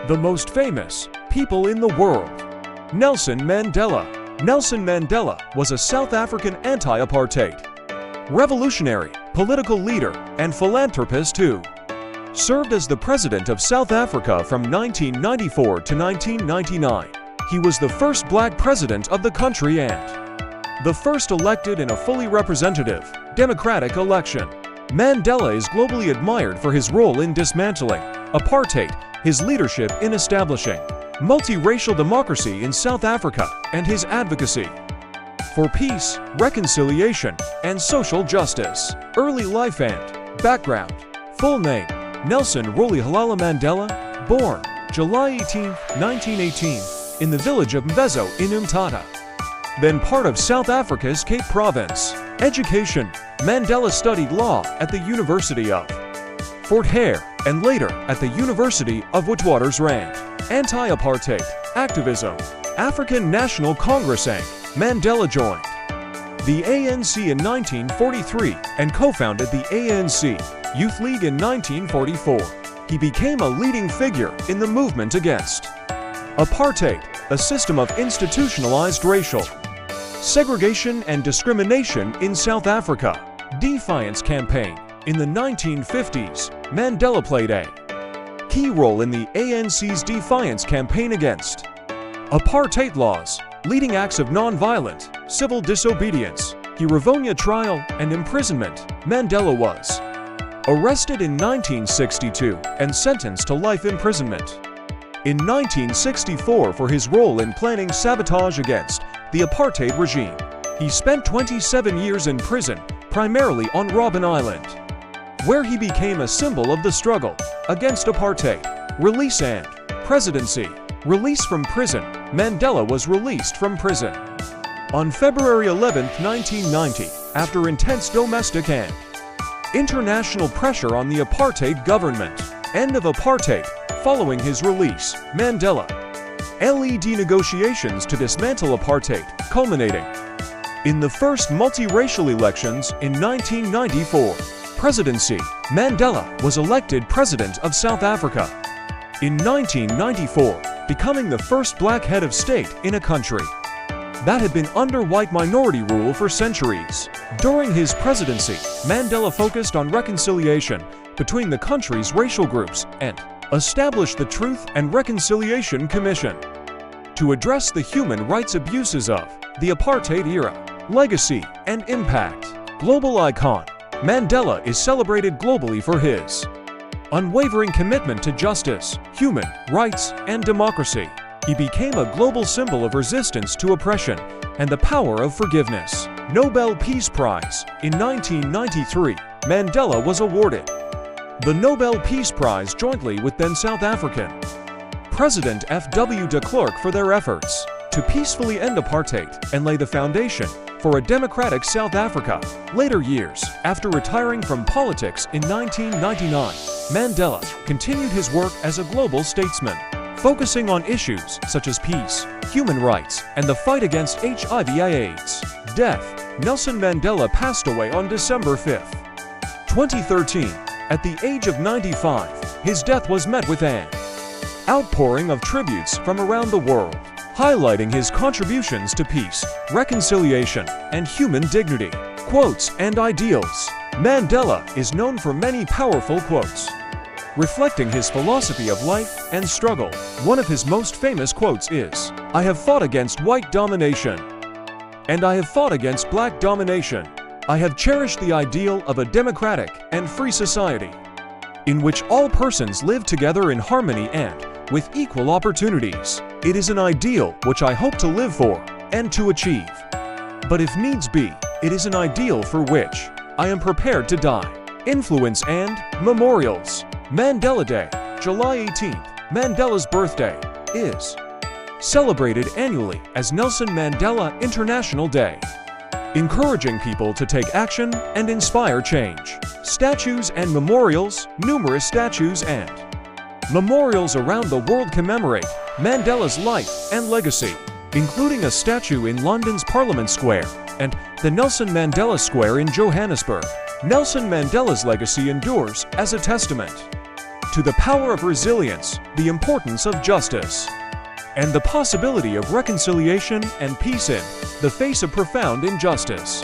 The most famous people in the world. Nelson Mandela. Nelson Mandela was a South African anti-apartheid revolutionary, political leader, and philanthropist who served as the President of South Africa from 1994 to 1999. He was the first black president of the country and the first elected in a fully representative, democratic election. Mandela is globally admired for his role in dismantling apartheid, his leadership in establishing multiracial democracy in South Africa, and his advocacy for peace, reconciliation, and social justice. Early life and background. Full name: Nelson Rolihlahla Mandela, born July 18, 1918, in the village of Mvezo in Umtata, then part of South Africa's Cape Province. Education: Mandela studied law at the University of Fort Hare and later at the University of Witwatersrand. Anti-apartheid activism. African National Congress Inc. Mandela joined the ANC in 1943 and co-founded the ANC Youth League in 1944. He became a leading figure in the movement against apartheid, a system of institutionalized racial segregation and discrimination in South Africa. Defiance campaign. In the 1950s, Mandela played a key role in the ANC's defiance campaign against apartheid laws, leading acts of non-violent civil disobedience, Rivonia trial, and imprisonment. Mandela was arrested in 1962 and sentenced to life imprisonment in 1964 for his role in planning sabotage against the apartheid regime. He spent 27 years in prison, primarily on Robben Island, where he became a symbol of the struggle against apartheid. Release and presidency. Release from prison. Mandela was released from prison on February 11, 1990, after intense domestic and international pressure on the apartheid government. End of apartheid. Following his release, Mandela led negotiations to dismantle apartheid, culminating in the first multiracial elections in 1994. Presidency. Mandela was elected President of South Africa in 1994, becoming the first black head of state in a country that had been under white minority rule for centuries. During his presidency, Mandela focused on reconciliation between the country's racial groups and established the Truth and Reconciliation Commission to address the human rights abuses of the apartheid era. Legacy and impact. Global icon. Mandela is celebrated globally for his unwavering commitment to justice, human rights, and democracy. He became a global symbol of resistance to oppression and the power of forgiveness. Nobel Peace Prize. In 1993, Mandela was awarded the Nobel Peace Prize jointly with then South African President F.W. de Klerk for their efforts to peacefully end apartheid and lay the foundation for a democratic South Africa. Later years, after retiring from politics in 1999, Mandela continued his work as a global statesman, focusing on issues such as peace, human rights, and the fight against HIV/AIDS. Death. Nelson Mandela passed away on December 5, 2013, at the age of 95. His death was met with an outpouring of tributes from around the world, highlighting his contributions to peace, reconciliation, and human dignity. Quotes and ideals. Mandela is known for many powerful quotes, reflecting his philosophy of life and struggle. One of his most famous quotes is, "I have fought against white domination, and I have fought against black domination. I have cherished the ideal of a democratic and free society, in which all persons live together in harmony and with equal opportunities. It is an ideal which I hope to live for and to achieve. But if needs be, it is an ideal for which I am prepared to die." Influence and memorials. Mandela Day. July 18th, Mandela's birthday, is celebrated annually as Nelson Mandela International Day, encouraging people to take action and inspire change. Statues and memorials. Numerous statues and memorials around the world commemorate Mandela's life and legacy, including a statue in London's Parliament Square and the Nelson Mandela Square in Johannesburg. Nelson Mandela's legacy endures as a testament to the power of resilience, the importance of justice, and the possibility of reconciliation and peace in the face of profound injustice.